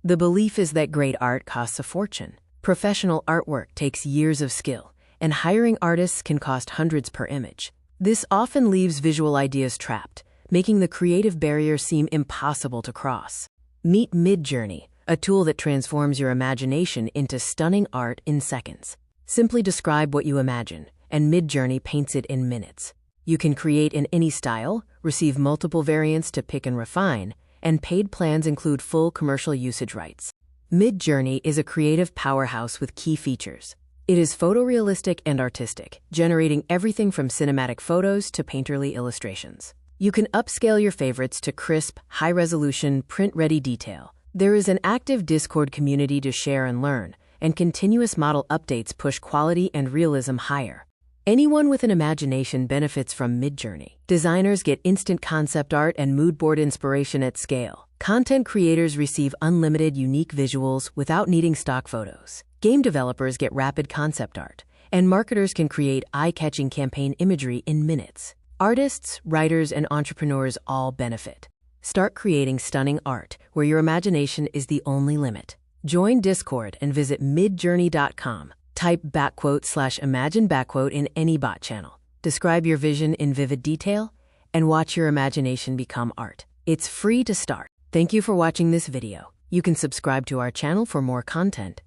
The belief is that great art costs a fortune. Professional artwork takes years of skill, and hiring artists can cost hundreds per image. This often leaves visual ideas trapped, making the creative barrier seem impossible to cross. Meet Midjourney, a tool that transforms your imagination into stunning art in seconds. Simply describe what you imagine, and Midjourney paints it in minutes. You can create in any style, receive multiple variants to pick and refine, and paid plans include full commercial usage rights. Midjourney is a creative powerhouse with key features. It is photorealistic and artistic, generating everything from cinematic photos to painterly illustrations. You can upscale your favorites to crisp, high-resolution, print-ready detail. There is an active Discord community to share and learn, and continuous model updates push quality and realism higher. Anyone with an imagination benefits from Midjourney. Designers get instant concept art and mood board inspiration at scale. Content creators receive unlimited, unique visuals without needing stock photos. Game developers get rapid concept art, and marketers can create eye-catching campaign imagery in minutes. Artists, writers, and entrepreneurs all benefit. Start creating stunning art where your imagination is the only limit. Join Discord and visit midjourney.com. Type /imagine in any bot channel. Describe your vision in vivid detail and watch your imagination become art. It's free to start. Thank you for watching this video. You can subscribe to our channel for more content.